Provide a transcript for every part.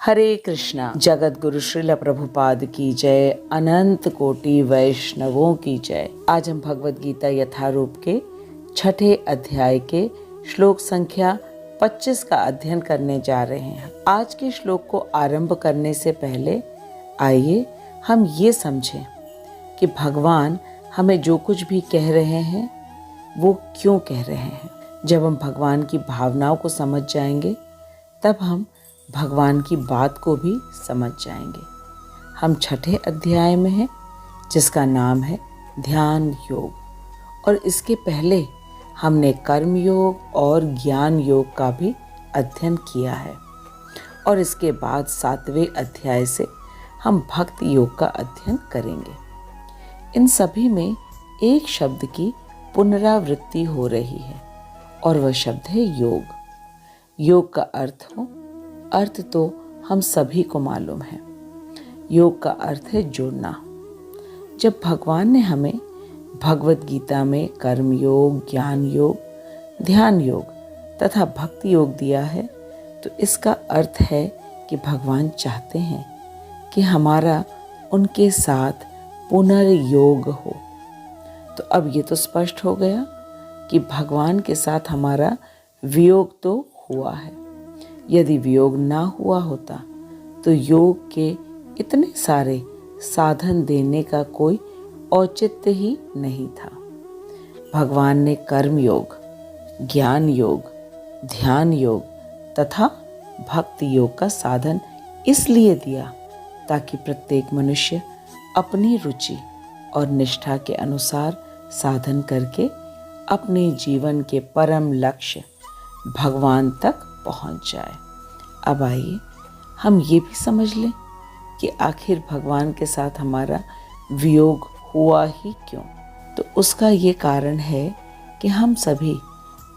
हरे कृष्णा। जगत गुरु श्रील प्रभुपाद की जय, अनंत कोटि वैष्णवों की जय। आज हम भगवद गीता यथारूप के छठे अध्याय के श्लोक संख्या 25 का अध्ययन करने जा रहे हैं। आज के श्लोक को आरंभ करने से पहले आइए हम ये समझें कि भगवान हमें जो कुछ भी कह रहे हैं वो क्यों कह रहे हैं। जब हम भगवान की भावनाओं को समझ जाएंगे तब हम भगवान की बात को भी समझ जाएंगे। हम छठे अध्याय में हैं जिसका नाम है ध्यान योग, और इसके पहले हमने कर्म योग और ज्ञान योग का भी अध्ययन किया है, और इसके बाद 7वें अध्याय से हम भक्ति योग का अध्ययन करेंगे। इन सभी में एक शब्द की पुनरावृत्ति हो रही है और वह शब्द है योग। योग का अर्थ तो हम सभी को मालूम है। योग का अर्थ है जुड़ना। जब भगवान ने हमें भगवद गीता में कर्म योग, ज्ञान योग, ध्यान योग तथा भक्ति योग दिया है तो इसका अर्थ है कि भगवान चाहते हैं कि हमारा उनके साथ पुनर्योग हो। तो अब ये तो स्पष्ट हो गया कि भगवान के साथ हमारा वियोग तो हुआ है। यदि वियोग ना हुआ होता तो योग के इतने सारे साधन देने का कोई औचित्य ही नहीं था। भगवान ने कर्म योग, ज्ञान योग, ध्यान योग तथा भक्ति योग का साधन इसलिए दिया ताकि प्रत्येक मनुष्य अपनी रुचि और निष्ठा के अनुसार साधन करके अपने जीवन के परम लक्ष्य भगवान तक पहुंच जाए। अब आइए हम ये भी समझ लें कि आखिर भगवान के साथ हमारा वियोग हुआ ही क्यों। तो उसका ये कारण है कि हम सभी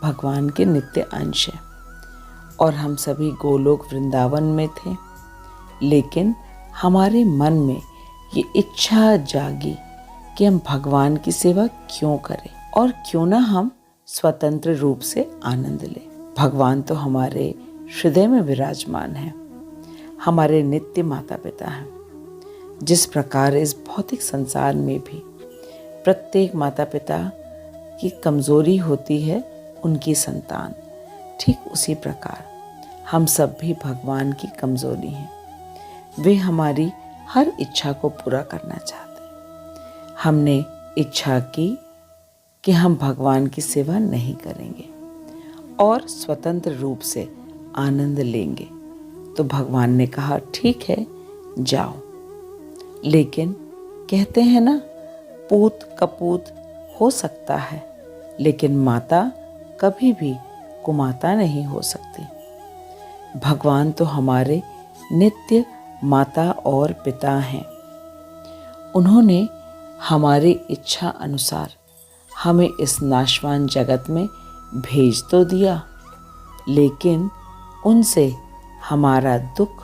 भगवान के नित्य अंश हैं और हम सभी गोलोक वृंदावन में थे, लेकिन हमारे मन में ये इच्छा जागी कि हम भगवान की सेवा क्यों करें और क्यों ना हम स्वतंत्र रूप से आनंद लें। भगवान तो हमारे हृदय में विराजमान है, हमारे नित्य माता पिता हैं। जिस प्रकार इस भौतिक संसार में भी प्रत्येक माता पिता की कमजोरी होती है उनकी संतान, ठीक उसी प्रकार हम सब भी भगवान की कमजोरी हैं। वे हमारी हर इच्छा को पूरा करना चाहते हैं। हमने इच्छा की कि हम भगवान की सेवा नहीं करेंगे और स्वतंत्र रूप से आनंद लेंगे, तो भगवान ने कहा ठीक है जाओ। लेकिन कहते हैं ना, पूत कपूत हो सकता है लेकिन माता कभी भी कुमाता नहीं हो सकती। भगवान तो हमारे नित्य माता और पिता हैं। उन्होंने हमारी इच्छा अनुसार हमें इस नाशवान जगत में भेज तो दिया, लेकिन उनसे हमारा दुख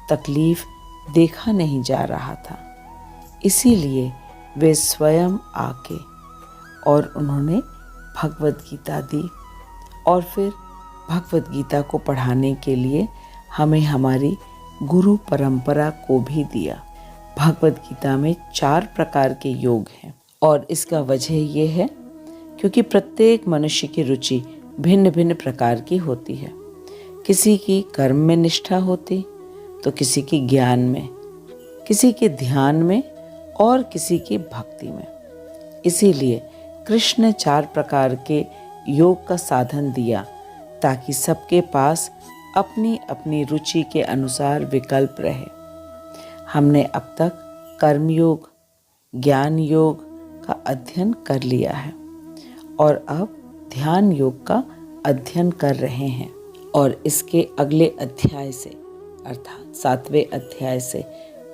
तकलीफ देखा नहीं जा रहा था। इसीलिए वे स्वयं आके और उन्होंने भगवद गीता दी, और फिर भगवद गीता को पढ़ाने के लिए हमें हमारी गुरु परंपरा को भी दिया। भगवद गीता में 4 प्रकार के योग हैं, और इसका वजह यह है क्योंकि प्रत्येक मनुष्य की रुचि भिन्न भिन्न प्रकार की होती है। किसी की कर्म में निष्ठा होती तो किसी की ज्ञान में, किसी के ध्यान में और किसी की भक्ति में। इसीलिए कृष्ण ने 4 प्रकार के योग का साधन दिया ताकि सबके पास अपनी अपनी रुचि के अनुसार विकल्प रहे। हमने अब तक कर्मयोग, ज्ञान योग का अध्ययन कर लिया है और अब ध्यान योग का अध्ययन कर रहे हैं, और इसके अगले अध्याय से अर्थात 7वें अध्याय से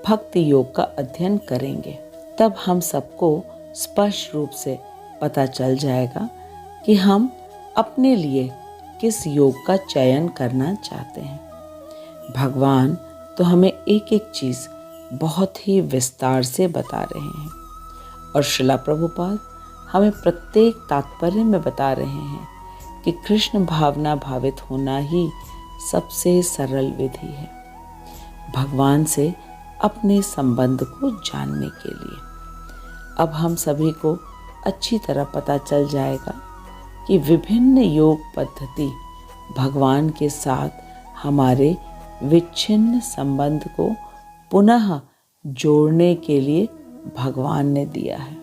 भक्ति योग का अध्ययन करेंगे। तब हम सबको स्पष्ट रूप से पता चल जाएगा कि हम अपने लिए किस योग का चयन करना चाहते हैं। भगवान तो हमें एक एक चीज बहुत ही विस्तार से बता रहे हैं, और श्रील प्रभुपाद हमें प्रत्येक तात्पर्य में बता रहे हैं कि कृष्ण भावना भावित होना ही सबसे सरल विधि है। भगवान से अपने संबंध को जानने के लिए। अब हम सभी को अच्छी तरह पता चल जाएगा कि विभिन्न योग पद्धति भगवान के साथ हमारे विच्छिन्न संबंध को पुनः जोड़ने के लिए भगवान ने दिया है।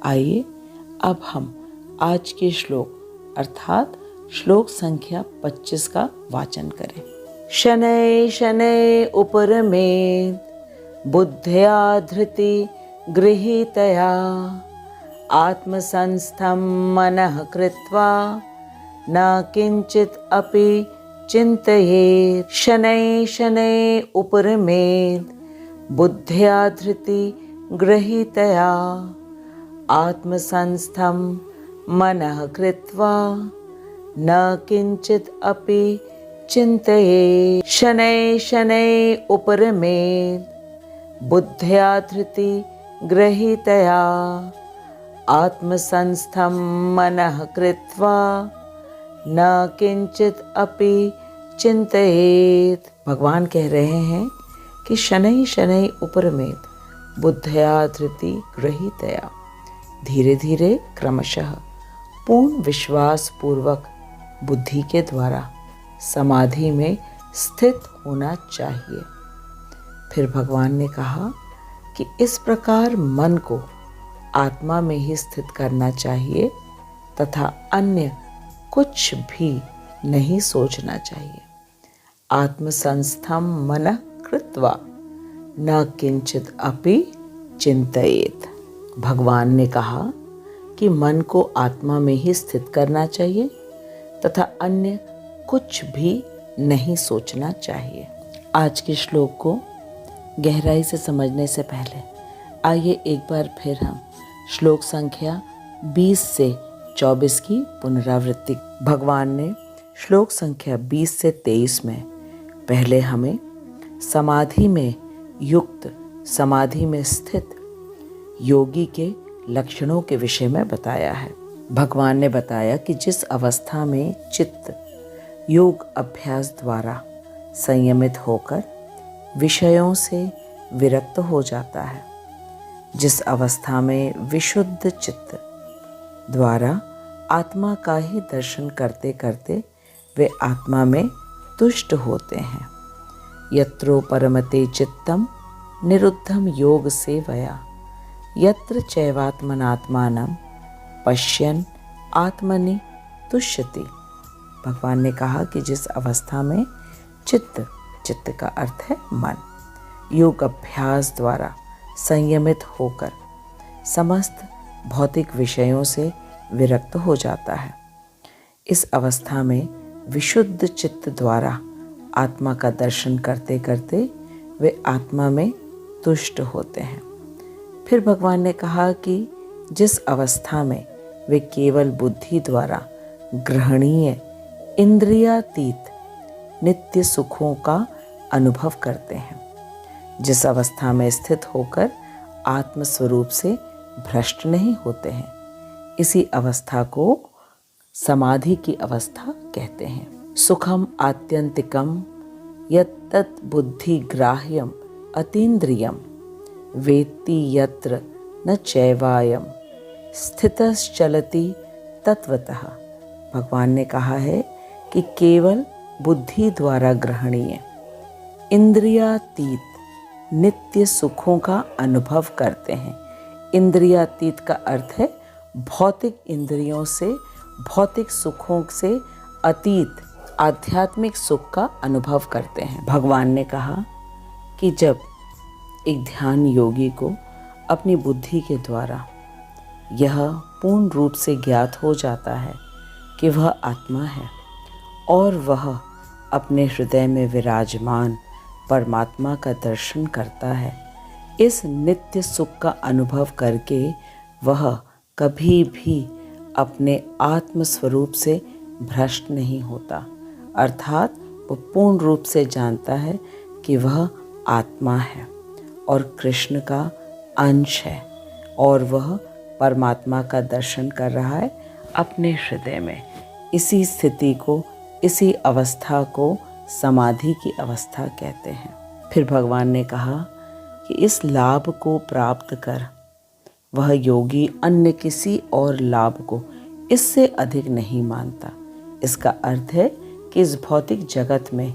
आइए अब हम आज के श्लोक अर्थात श्लोक संख्या 25 का वाचन करें। शनै शनै उपरमेत् बुद्ध्या धृति गृहीतया आत्मसंस्थं मनः कृत्वा न किंचित अपि चिन्तयेत्। शनै शनै उपरमेत् बुद्ध्या धृति गृहीतया आत्मसंस्थं मनः कृत्वा न किंचित अपि चिन्तयेत्। शनै शनै उपरमेत् बुद्ध्या धृति गृहीतया आत्मसंस्थं मनः कृत्वा न किंचित अपि चिन्तयेत्। भगवान कह रहे हैं कि शनै शनै उपरमेत् बुद्ध्या धृति गृहीतया, धीरे धीरे क्रमशः पूर्ण विश्वास पूर्वक बुद्धि के द्वारा समाधि में स्थित होना चाहिए। फिर भगवान ने कहा कि इस प्रकार मन को आत्मा में ही स्थित करना चाहिए तथा अन्य कुछ भी नहीं सोचना चाहिए। आत्मसंस्थं मनः कृत्वा न किंचित अपि चिन्तयेत्। भगवान ने कहा कि मन को आत्मा में ही स्थित करना चाहिए तथा अन्य कुछ भी नहीं सोचना चाहिए। आज के श्लोक को गहराई से समझने से पहले आइए एक बार फिर हम श्लोक संख्या 20 से 24 की पुनरावृत्ति। भगवान ने श्लोक संख्या 20 से 23 में पहले हमें समाधि में युक्त, समाधि में स्थित योगी के लक्षणों के विषय में बताया है। भगवान ने बताया कि जिस अवस्था में चित्त योग अभ्यास द्वारा संयमित होकर विषयों से विरक्त हो जाता है, जिस अवस्था में विशुद्ध चित्त द्वारा आत्मा का ही दर्शन करते करते वे आत्मा में तुष्ट होते हैं। यत्रो परमते चित्तम निरुद्धम योग सेवया यत्र चैवात्मनात्मानं पश्यन् आत्मनि तुष्यति। भगवान ने कहा कि जिस अवस्था में चित्त, चित्त का अर्थ है मन, योग अभ्यास द्वारा संयमित होकर समस्त भौतिक विषयों से विरक्त हो जाता है, इस अवस्था में विशुद्ध चित्त द्वारा आत्मा का दर्शन करते करते वे आत्मा में तुष्ट होते हैं। फिर भगवान ने कहा कि जिस अवस्था में वे केवल बुद्धि द्वारा ग्रहणीय इंद्रियातीत नित्य सुखों का अनुभव करते हैं, जिस अवस्था में स्थित होकर आत्म स्वरूप से भ्रष्ट नहीं होते हैं, इसी अवस्था को समाधि की अवस्था कहते हैं। सुखम आत्यंतिकम यत्तत् बुद्धि ग्राह्यम अतीन्द्रियम वेत्ति यत्र न चैवायम स्थितश्चलति तत्वतः। भगवान ने कहा है कि केवल बुद्धि द्वारा ग्रहणीय इंद्रियातीत नित्य सुखों का अनुभव करते हैं। इंद्रियातीत का अर्थ है भौतिक इंद्रियों से, भौतिक सुखों से अतीत आध्यात्मिक सुख का अनुभव करते हैं। भगवान ने कहा कि जब एक ध्यान योगी को अपनी बुद्धि के द्वारा यह पूर्ण रूप से ज्ञात हो जाता है कि वह आत्मा है और वह अपने हृदय में विराजमान परमात्मा का दर्शन करता है, इस नित्य सुख का अनुभव करके वह कभी भी अपने आत्म स्वरूप से भ्रष्ट नहीं होता, अर्थात वो पूर्ण रूप से जानता है कि वह आत्मा है और कृष्ण का अंश है और वह परमात्मा का दर्शन कर रहा है अपने हृदय में। इसी स्थिति को, इसी अवस्था को समाधि की अवस्था कहते हैं। फिर भगवान ने कहा कि इस लाभ को प्राप्त कर वह योगी अन्य किसी और लाभ को इससे अधिक नहीं मानता। इसका अर्थ है कि इस भौतिक जगत में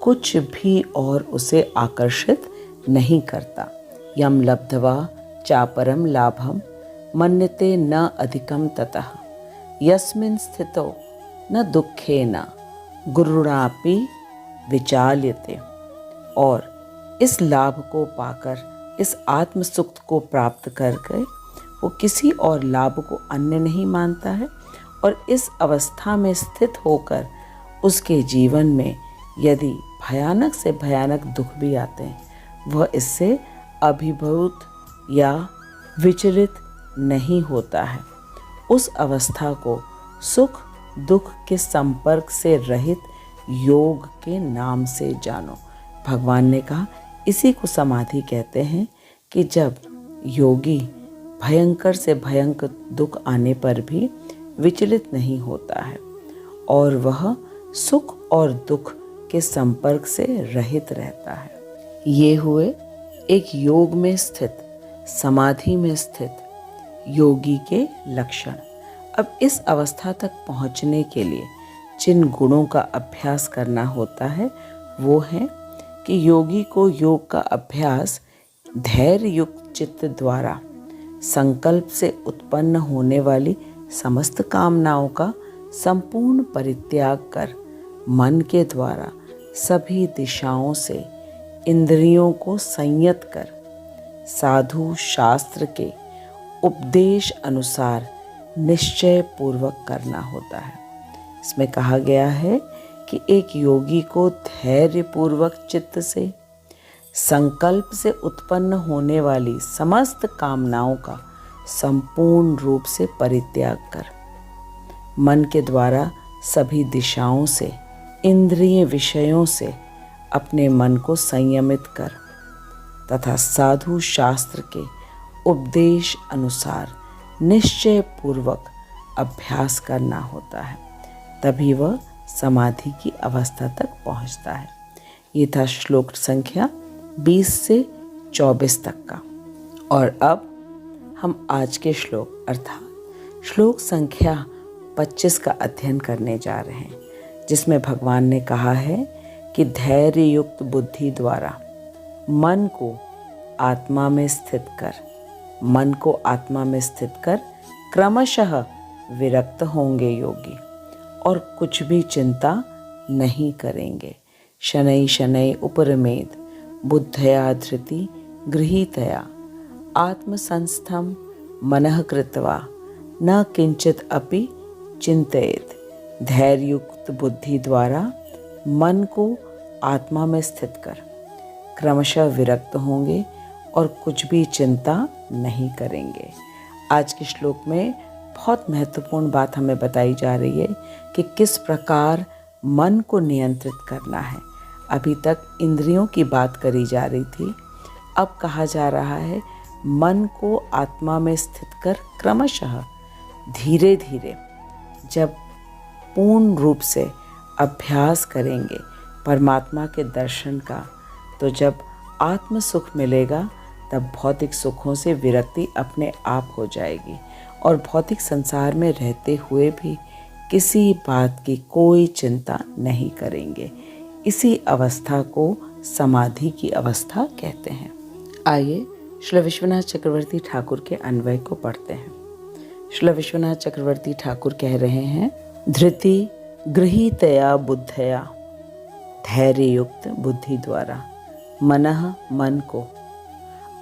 कुछ भी और उसे आकर्षित नहीं करता। यम लब्ध्वा चापरम लाभम मन्यते न अधिकम ततः यस्मिन् स्थितो न दुखेन गुरुणापि विचाल्यते। और इस लाभ को पाकर, इस आत्म सुख को प्राप्त करके वो किसी और लाभ को अन्य नहीं मानता है। और इस अवस्था में स्थित होकर उसके जीवन में यदि भयानक से भयानक दुख भी आते हैं, वह इससे अभिभूत या विचलित नहीं होता है। उस अवस्था को सुख दुख के संपर्क से रहित योग के नाम से जानो। भगवान ने कहा इसी को समाधि कहते हैं कि जब योगी भयंकर से भयंकर दुख आने पर भी विचलित नहीं होता है और वह सुख और दुख के संपर्क से रहित रहता है। ये हुए एक योग में स्थित, समाधि में स्थित योगी के लक्षण। अब इस अवस्था तक पहुंचने के लिए जिन गुणों का अभ्यास करना होता है वो है कि योगी को योग का अभ्यास धैर्य युक्त चित्त द्वारा संकल्प से उत्पन्न होने वाली समस्त कामनाओं का संपूर्ण परित्याग कर मन के द्वारा सभी दिशाओं से इंद्रियों को संयत कर साधु शास्त्र के उपदेश अनुसार निश्चय पूर्वक करना होता है। इसमें कहा गया है कि एक योगी को धैर्य पूर्वक चित्त से संकल्प से उत्पन्न होने वाली समस्त कामनाओं का संपूर्ण रूप से परित्याग कर मन के द्वारा सभी दिशाओं से इंद्रिय विषयों से अपने मन को संयमित कर तथा साधु शास्त्र के उपदेश अनुसार निश्चय पूर्वक अभ्यास करना होता है। तभी वह समाधि की अवस्था तक पहुंचता है। ये था श्लोक संख्या 20 से 24 तक का। और अब हम आज के श्लोक अर्थात श्लोक संख्या 25 का अध्ययन करने जा रहे हैं, जिसमें भगवान ने कहा है कि धैर्य युक्त बुद्धि द्वारा मन को आत्मा में स्थित कर क्रमशः विरक्त होंगे योगी और कुछ भी चिंता नहीं करेंगे। शनै शनै उपरमेद बुद्धया धृति गृहीतया आत्मसंस्थम मनः कृत्वा न किंचित अपि चिंतयेत। धैर्ययुक्त बुद्धि द्वारा मन को आत्मा में स्थित कर क्रमशः विरक्त होंगे और कुछ भी चिंता नहीं करेंगे। आज के श्लोक में बहुत महत्वपूर्ण बात हमें बताई जा रही है कि किस प्रकार मन को नियंत्रित करना है। अभी तक इंद्रियों की बात करी जा रही थी, अब कहा जा रहा है मन को आत्मा में स्थित कर क्रमशः धीरे धीरे जब पूर्ण रूप से अभ्यास करेंगे परमात्मा के दर्शन का, तो जब आत्म सुख मिलेगा तब भौतिक सुखों से विरक्ति अपने आप हो जाएगी और भौतिक संसार में रहते हुए भी किसी बात की कोई चिंता नहीं करेंगे। इसी अवस्था को समाधि की अवस्था कहते हैं। आइए श्री विश्वनाथ चक्रवर्ती ठाकुर के अन्वय को पढ़ते हैं। श्री विश्वनाथ चक्रवर्ती ठाकुर कह रहे हैं, धृति गृहीतया बुद्धया, धैर्य युक्त बुद्धि द्वारा मनः मन को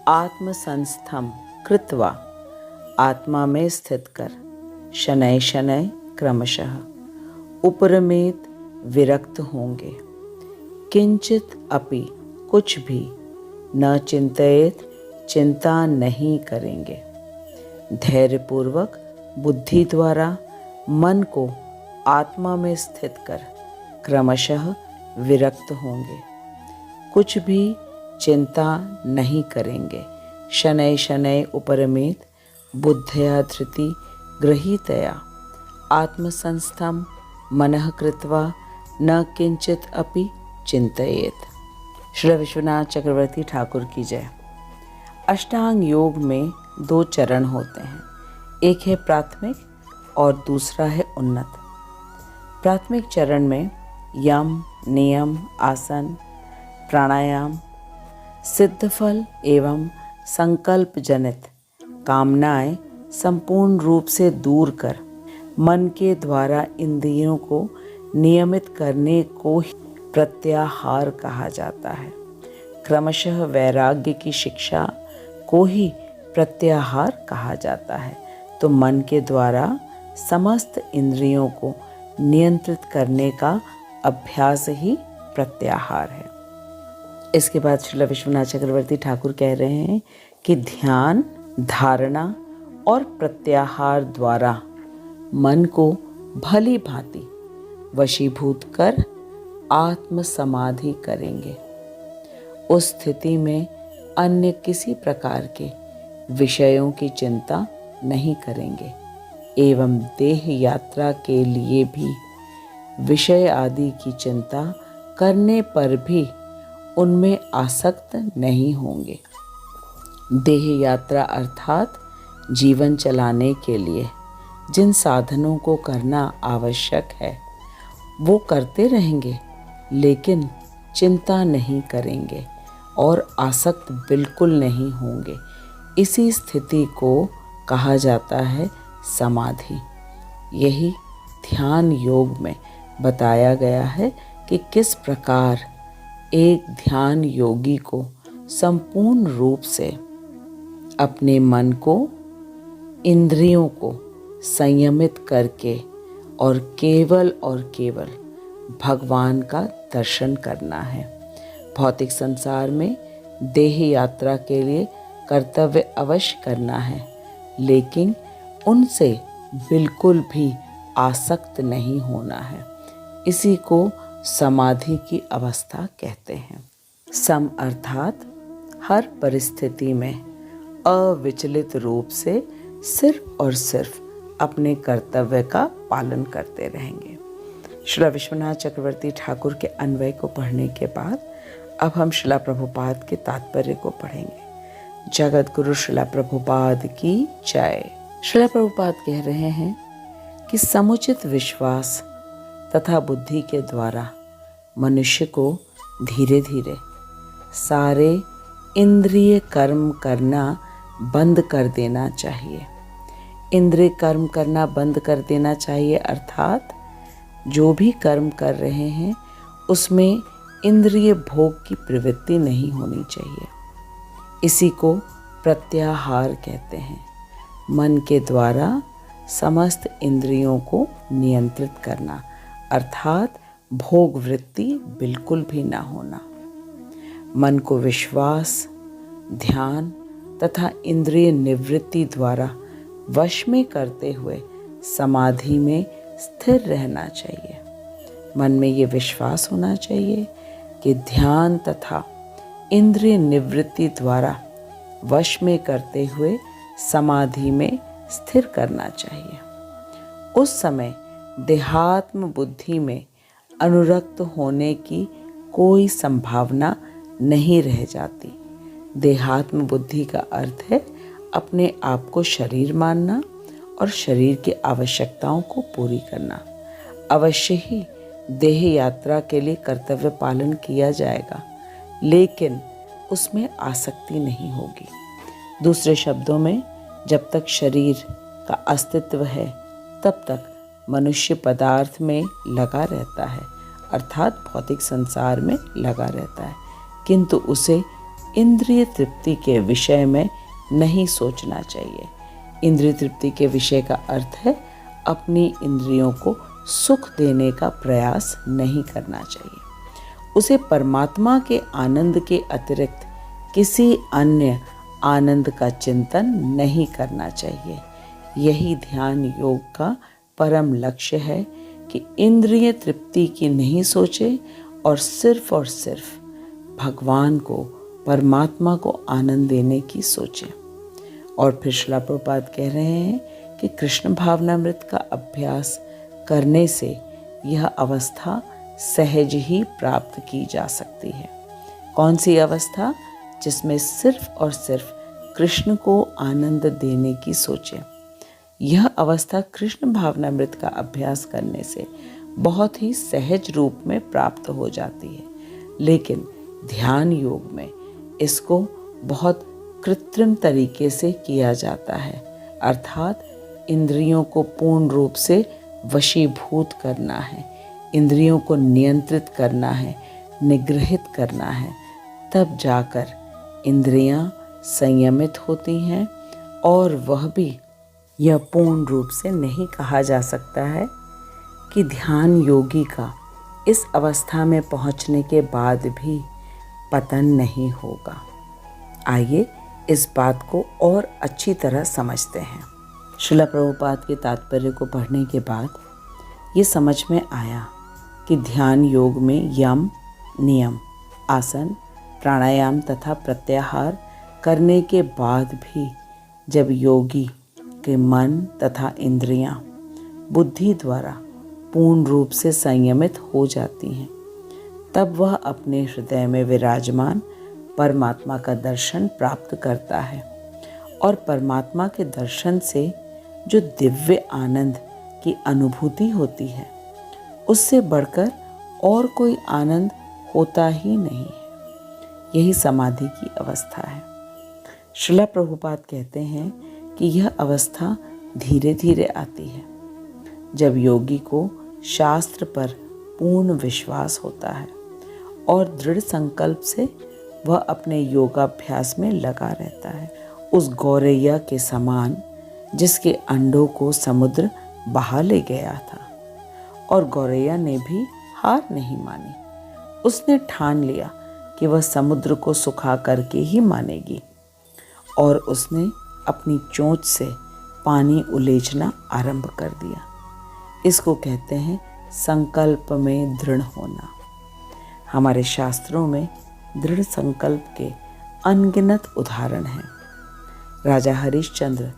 आत्मसंस्थम कृत्वा आत्मा में स्थित कर शनै शनै क्रमशः उपरमेत विरक्त होंगे, किंचित अपि कुछ भी न चिंतयेत चिंता नहीं करेंगे। धैर्यपूर्वक बुद्धि द्वारा मन को आत्मा में स्थित कर क्रमशः विरक्त होंगे, कुछ भी चिंता नहीं करेंगे। शनै शनै उपरमेत बुद्धया धृति गृहीतया आत्मसंस्थम मनः कृत्वा न किंचित अपि चिंतयेत। श्री विश्वनाथ चक्रवर्ती ठाकुर की जय। अष्टांग योग में 2 चरण होते हैं, एक है प्राथमिक और दूसरा है उन्नत। प्राथमिक चरण में यम, नियम, आसन, प्राणायाम, सिद्धफल एवं संकल्प जनित कामनाएं संपूर्ण रूप से दूर कर मन के द्वारा इंद्रियों को नियमित करने को ही प्रत्याहार कहा जाता है। क्रमशः वैराग्य की शिक्षा को ही प्रत्याहार कहा जाता है। तो मन के द्वारा समस्त इंद्रियों को नियंत्रित करने का अभ्यास ही प्रत्याहार है। इसके बाद श्री विश्वनाथ चक्रवर्ती ठाकुर कह रहे हैं कि ध्यान, धारणा और प्रत्याहार द्वारा मन को भली भांति वशीभूत कर आत्म समाधि करेंगे। उस स्थिति में अन्य किसी प्रकार के विषयों की चिंता नहीं करेंगे एवं देह यात्रा के लिए भी विषय आदि की चिंता करने पर भी उनमें आसक्त नहीं होंगे। देह यात्रा अर्थात जीवन चलाने के लिए जिन साधनों को करना आवश्यक है वो करते रहेंगे, लेकिन चिंता नहीं करेंगे और आसक्त बिल्कुल नहीं होंगे। इसी स्थिति को कहा जाता है समाधि। यही ध्यान योग में बताया गया है कि किस प्रकार एक ध्यान योगी को संपूर्ण रूप से अपने मन को, इंद्रियों को संयमित करके और केवल भगवान का दर्शन करना है। भौतिक संसार में देह यात्रा के लिए कर्तव्य अवश्य करना है, लेकिन उनसे बिल्कुल भी आसक्त नहीं होना है। इसी को समाधि की अवस्था कहते हैं। सम अर्थात हर परिस्थिति में अविचलित रूप से सिर्फ और सिर्फ अपने कर्तव्य का पालन करते रहेंगे। श्री विश्वनाथ चक्रवर्ती ठाकुर के अन्वय को पढ़ने के बाद अब हम श्रीला प्रभुपाद के तात्पर्य को पढ़ेंगे। जगत गुरु श्रीला प्रभुपाद की जय। श्रीला प्रभुपाद कह रहे हैं कि समुचित विश्वास तथा बुद्धि के द्वारा मनुष्य को धीरे धीरे सारे इंद्रिय कर्म करना बंद कर देना चाहिए। इंद्रिय कर्म करना बंद कर देना चाहिए अर्थात जो भी कर्म कर रहे हैं उसमें इंद्रिय भोग की प्रवृत्ति नहीं होनी चाहिए। इसी को प्रत्याहार कहते हैं। मन के द्वारा समस्त इंद्रियों को नियंत्रित करना अर्थात भोग वृत्ति बिल्कुल भी ना होना। मन को विश्वास, ध्यान तथा इंद्रिय निवृत्ति द्वारा वश में करते हुए समाधि में स्थिर रहना चाहिए। मन में ये विश्वास होना चाहिए कि ध्यान तथा इंद्रिय निवृत्ति द्वारा वश में करते हुए समाधि में स्थिर करना चाहिए। उस समय देहात्म बुद्धि में अनुरक्त होने की कोई संभावना नहीं रह जाती। देहात्म बुद्धि का अर्थ है अपने आप को शरीर मानना और शरीर की आवश्यकताओं को पूरी करना। अवश्य ही देह यात्रा के लिए कर्तव्य पालन किया जाएगा, लेकिन उसमें आसक्ति नहीं होगी। दूसरे शब्दों में, जब तक शरीर का अस्तित्व है तब तक मनुष्य पदार्थ में लगा रहता है अर्थात भौतिक संसार में लगा रहता है, किंतु उसे इंद्रिय तृप्ति के विषय में नहीं सोचना चाहिए। इंद्रिय तृप्ति के विषय का अर्थ है अपनी इंद्रियों को सुख देने का प्रयास नहीं करना चाहिए। उसे परमात्मा के आनंद के अतिरिक्त किसी अन्य आनंद का चिंतन नहीं करना चाहिए। यही ध्यान योग का परम लक्ष्य है कि इंद्रिय तृप्ति की नहीं सोचे और सिर्फ भगवान को, परमात्मा को आनंद देने की सोचे। और फिर श्रीला प्रभुपाद कह रहे हैं कि कृष्ण भावनामृत का अभ्यास करने से यह अवस्था सहज ही प्राप्त की जा सकती है। कौन सी अवस्था? जिसमें सिर्फ और सिर्फ कृष्ण को आनंद देने की सोचें। यह अवस्था कृष्ण भावनामृत का अभ्यास करने से बहुत ही सहज रूप में प्राप्त हो जाती है, लेकिन ध्यान योग में इसको बहुत कृत्रिम तरीके से किया जाता है, अर्थात इंद्रियों को पूर्ण रूप से वशीभूत करना है, इंद्रियों को नियंत्रित करना है, निग्रहित करना है। तब जाकर इंद्रियां संयमित होती हैं, और वह भी यह पूर्ण रूप से नहीं कहा जा सकता है कि ध्यान योगी का इस अवस्था में पहुंचने के बाद भी पतन नहीं होगा। आइए इस बात को और अच्छी तरह समझते हैं। श्रील प्रभुपाद के तात्पर्य को पढ़ने के बाद ये समझ में आया कि ध्यान योग में यम, नियम, आसन, प्राणायाम तथा प्रत्याहार करने के बाद भी जब योगी के मन तथा इंद्रियां बुद्धि द्वारा पूर्ण रूप से संयमित हो जाती हैं, तब वह अपने हृदय में विराजमान परमात्मा का दर्शन प्राप्त करता है। और परमात्मा के दर्शन से जो दिव्य आनंद की अनुभूति होती है, उससे बढ़कर और कोई आनंद होता ही नहीं है। यही समाधि की अवस्था है। श्रील प्रभुपाद कहते हैं कि यह अवस्था धीरे धीरे आती है, जब योगी को शास्त्र पर पूर्ण विश्वास होता है और दृढ़ संकल्प से वह अपने योगाभ्यास में लगा रहता है। उस गौरैया के समान जिसके अंडों को समुद्र बहा ले गया था, और गौरैया ने भी हार नहीं मानी। उसने ठान लिया कि वह समुद्र को सुखा करके ही मानेगी, और उसने अपनी चोंच से पानी उलेचना आरंभ कर दिया। इसको कहते हैं संकल्प में दृढ़ होना। हमारे शास्त्रों में दृढ़ संकल्प के अनगिनत उदाहरण हैं। राजा हरिश्चंद्र,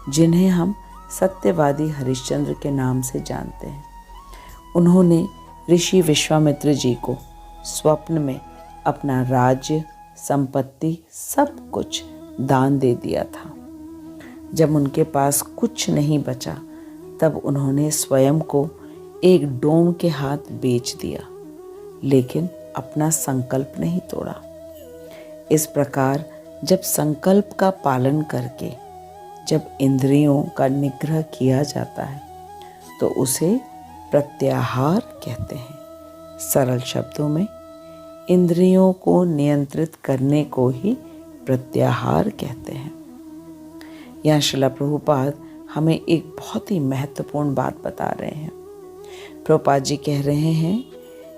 जिन्हें हम सत्यवादी हरिश्चंद्र के नाम से जानते हैं, उन्होंने ऋषि विश्वामित्र जी को स्वप्न में अपना राज्य, संपत्ति, सब कुछ दान दे दिया था। जब उनके पास कुछ नहीं बचा, तब उन्होंने स्वयं को एक डोम के हाथ बेच दिया, लेकिन अपना संकल्प नहीं तोड़ा। इस प्रकार जब संकल्प का पालन करके जब इंद्रियों का निग्रह किया जाता है, तो उसे प्रत्याहार कहते हैं। सरल शब्दों में इंद्रियों को नियंत्रित करने को ही प्रत्याहार कहते हैं। यहाँ श्रील प्रभुपाद हमें एक बहुत ही महत्वपूर्ण बात बता रहे हैं। प्रभुपाद जी कह रहे हैं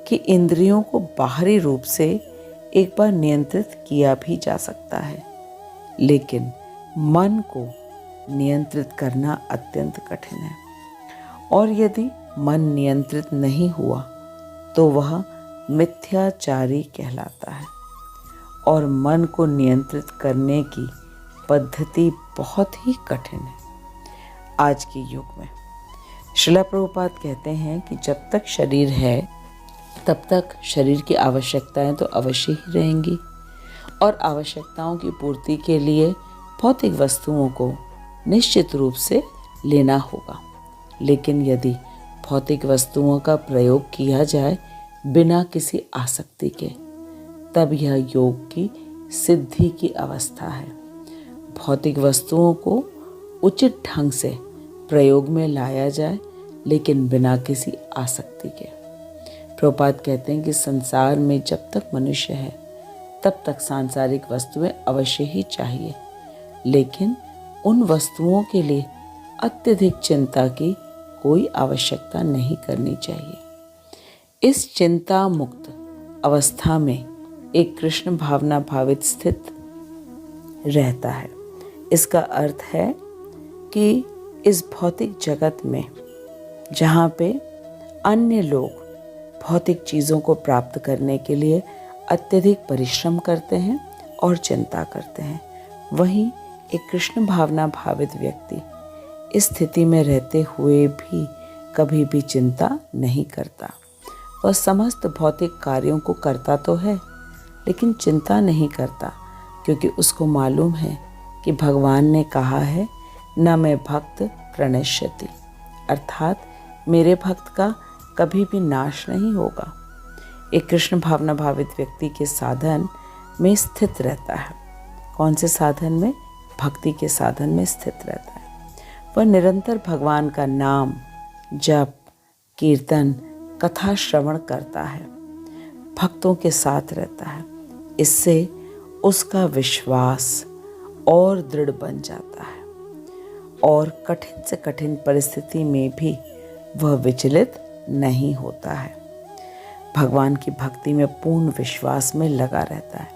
कि इंद्रियों को बाहरी रूप से एक बार नियंत्रित किया भी जा सकता है, लेकिन मन को नियंत्रित करना अत्यंत कठिन है। और यदि मन नियंत्रित नहीं हुआ तो वह मिथ्याचारी कहलाता है। और मन को नियंत्रित करने की पद्धति बहुत ही कठिन है आज के युग में। श्रील प्रभुपाद कहते हैं कि जब तक शरीर है, तब तक शरीर की आवश्यकताएं तो अवश्य ही रहेंगी, और आवश्यकताओं की पूर्ति के लिए भौतिक वस्तुओं को निश्चित रूप से लेना होगा। लेकिन यदि भौतिक वस्तुओं का प्रयोग किया जाए बिना किसी आसक्ति के, तब यह योग की सिद्धि की अवस्था है। भौतिक वस्तुओं को उचित ढंग से प्रयोग में लाया जाए, लेकिन बिना किसी आसक्ति के। प्रभुपाद कहते हैं कि संसार में जब तक मनुष्य है, तब तक सांसारिक वस्तुएं अवश्य ही चाहिए, लेकिन उन वस्तुओं के लिए अत्यधिक चिंता की कोई आवश्यकता नहीं करनी चाहिए। इस चिंता मुक्त अवस्था में एक कृष्ण भावना भावित स्थित रहता है। इसका अर्थ है कि इस भौतिक जगत में जहाँ पे अन्य लोग भौतिक चीज़ों को प्राप्त करने के लिए अत्यधिक परिश्रम करते हैं और चिंता करते हैं, वहीं एक कृष्ण भावना भावित व्यक्ति इस स्थिति में रहते हुए भी कभी भी चिंता नहीं करता। वह समस्त भौतिक कार्यों को करता तो है, लेकिन चिंता नहीं करता, क्योंकि उसको मालूम है कि भगवान ने कहा है, न मैं भक्त प्रणश्यति, अर्थात मेरे भक्त का कभी भी नाश नहीं होगा। एक कृष्ण भावना भावित व्यक्ति के साधन में स्थित रहता है। कौन से साधन में? भक्ति के साधन में स्थित रहता है। वह निरंतर भगवान का नाम, जप, कीर्तन, कथा श्रवण करता है, भक्तों के साथ रहता है। इससे उसका विश्वास और दृढ़ बन जाता है और कठिन से कठिन परिस्थिति में भी वह विचलित नहीं होता है। भगवान की भक्ति में पूर्ण विश्वास में लगा रहता है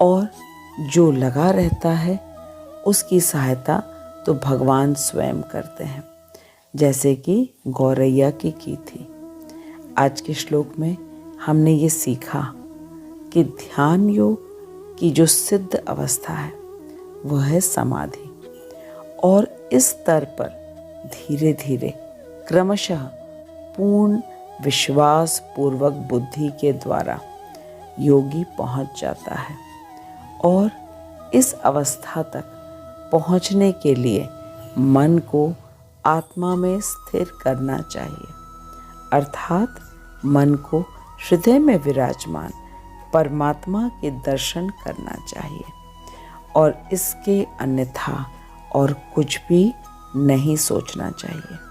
और जो लगा रहता है उसकी सहायता तो भगवान स्वयं करते हैं, जैसे कि गौरैया की थी। आज के श्लोक में हमने ये सीखा कि ध्यान योग की जो सिद्ध अवस्था है वह है समाधि, और इस स्तर पर धीरे धीरे क्रमशः पूर्ण विश्वास पूर्वक बुद्धि के द्वारा योगी पहुंच जाता है। और इस अवस्था तक पहुंचने के लिए मन को आत्मा में स्थिर करना चाहिए, अर्थात मन को हृदय में विराजमान परमात्मा के दर्शन करना चाहिए, और इसके अन्यथा और कुछ भी नहीं सोचना चाहिए।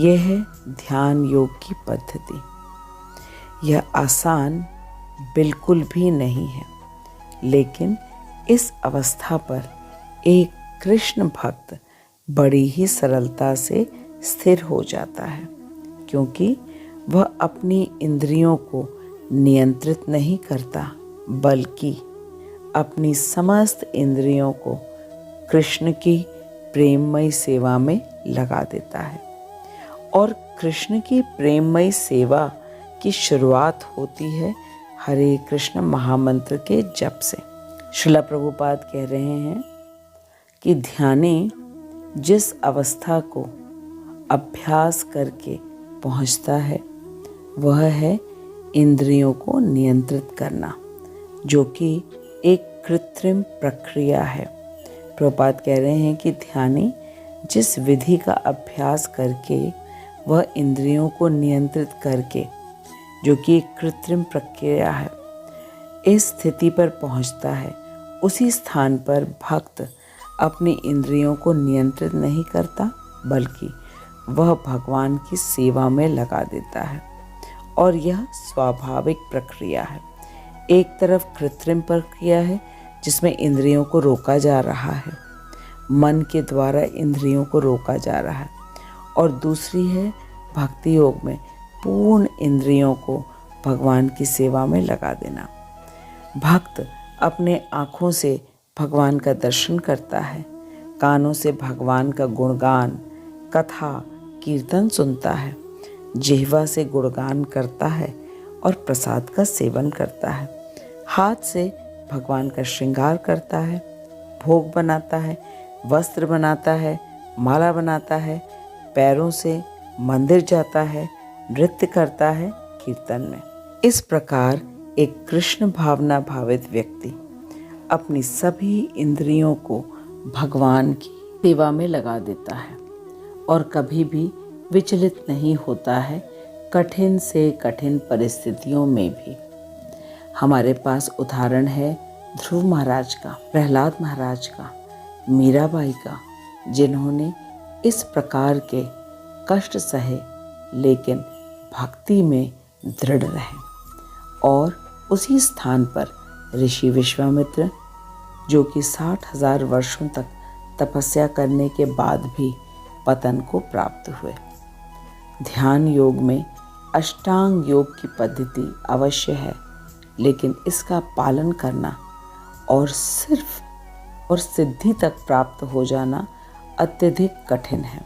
यह है ध्यान योग की पद्धति। यह आसान बिल्कुल भी नहीं है, लेकिन इस अवस्था पर एक कृष्ण भक्त बड़ी ही सरलता से स्थिर हो जाता है, क्योंकि वह अपनी इंद्रियों को नियंत्रित नहीं करता, बल्कि अपनी समस्त इंद्रियों को कृष्ण की प्रेममयी सेवा में लगा देता है। और कृष्ण की प्रेममयी सेवा की शुरुआत होती है हरे कृष्ण महामंत्र के जप से। श्रील प्रभुपाद कह रहे हैं कि ध्यानी जिस अवस्था को अभ्यास करके पहुंचता है वह है इंद्रियों को नियंत्रित करना, जो कि एक कृत्रिम प्रक्रिया है। प्रभुपाद कह रहे हैं कि ध्यानी जिस विधि का अभ्यास करके वह इंद्रियों को नियंत्रित करके, जो कि एक कृत्रिम प्रक्रिया है, इस स्थिति पर पहुंचता है, उसी स्थान पर भक्त अपनी इंद्रियों को नियंत्रित नहीं करता, बल्कि वह भगवान की सेवा में लगा देता है। और यह स्वाभाविक प्रक्रिया है। एक तरफ कृत्रिम प्रक्रिया है जिसमें इंद्रियों को रोका जा रहा है, मन के द्वारा इंद्रियों को रोका जा रहा है, और दूसरी है भक्ति योग में पूर्ण इंद्रियों को भगवान की सेवा में लगा देना। भक्त अपने आँखों से भगवान का दर्शन करता है, कानों से भगवान का गुणगान, कथा, कीर्तन सुनता है, जिह्वा से गुणगान करता है और प्रसाद का सेवन करता है, हाथ से भगवान का श्रृंगार करता है, भोग बनाता है, वस्त्र बनाता है, माला बनाता है, पैरों से मंदिर जाता है, नृत्य करता है कीर्तन में। इस प्रकार एक कृष्ण भावना भावित व्यक्ति अपनी सभी इंद्रियों को भगवान की सेवा में लगा देता है और कभी भी विचलित नहीं होता है, कठिन से कठिन परिस्थितियों में भी। हमारे पास उदाहरण है ध्रुव महाराज का, प्रहलाद महाराज का, मीराबाई का, जिन्होंने इस प्रकार के कष्ट सहे लेकिन भक्ति में दृढ़ रहे। और उसी स्थान पर ऋषि विश्वामित्र, जो कि 60,000 वर्षों तक तपस्या करने के बाद भी पतन को प्राप्त हुए। ध्यान योग में अष्टांग योग की पद्धति अवश्य है, लेकिन इसका पालन करना और सिर्फ और सिद्धि तक प्राप्त हो जाना अत्यधिक कठिन है,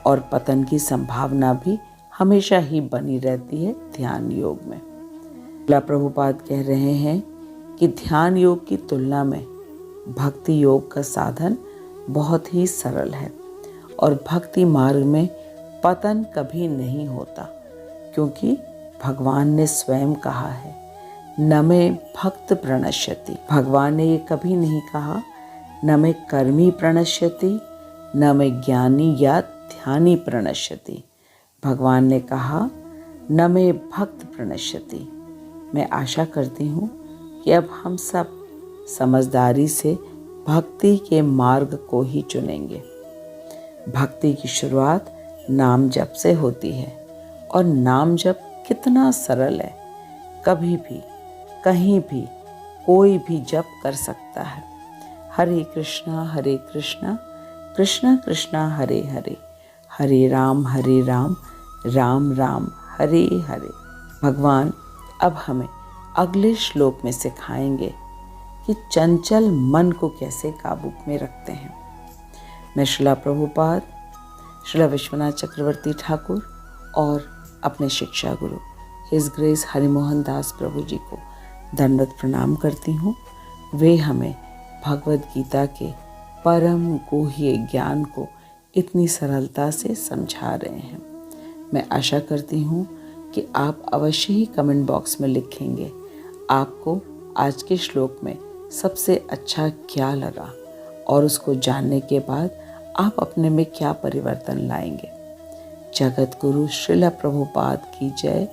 और पतन की संभावना भी हमेशा ही बनी रहती है ध्यान योग में। प्रभुपाद कह रहे हैं कि ध्यान योग की तुलना में भक्ति योग का साधन बहुत ही सरल है, और भक्ति मार्ग में पतन कभी नहीं होता, क्योंकि भगवान ने स्वयं कहा है, न मे भक्त प्रणश्यति। भगवान ने ये कभी नहीं कहा न मे कर्मी प्रणश्यति, न मे ज्ञानी या ध्यानी प्रणश्यति। भगवान ने कहा न मे भक्त प्रणश्यति। मैं आशा करती हूँ कि अब हम सब समझदारी से भक्ति के मार्ग को ही चुनेंगे। भक्ति की शुरुआत नाम जप से होती है और नाम जप कितना सरल है। कभी भी कहीं भी कोई भी जप कर सकता है। हरे कृष्णा कृष्णा कृष्णा हरे हरे, हरे राम राम राम हरे हरे। भगवान अब हमें अगले श्लोक में सिखाएंगे कि चंचल मन को कैसे काबू में रखते हैं। मैं श्रीला प्रभुपाद, श्रीला विश्वनाथ चक्रवर्ती ठाकुर और अपने शिक्षा गुरु हिज ग्रेस हरिमोहन दास प्रभु जी को दंडवत प्रणाम करती हूँ। वे हमें भगवद गीता के परम गुह्य ज्ञान को इतनी सरलता से समझा रहे हैं। मैं आशा करती हूँ कि आप अवश्य ही कमेंट बॉक्स में लिखेंगे आपको आज के श्लोक में सबसे अच्छा क्या लगा और उसको जानने के बाद आप अपने में क्या परिवर्तन लाएंगे। जगत गुरु श्रीला प्रभुपाद की जय,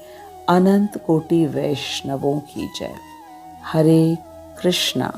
अनंत कोटि वैष्णवों की जय। हरे कृष्णा।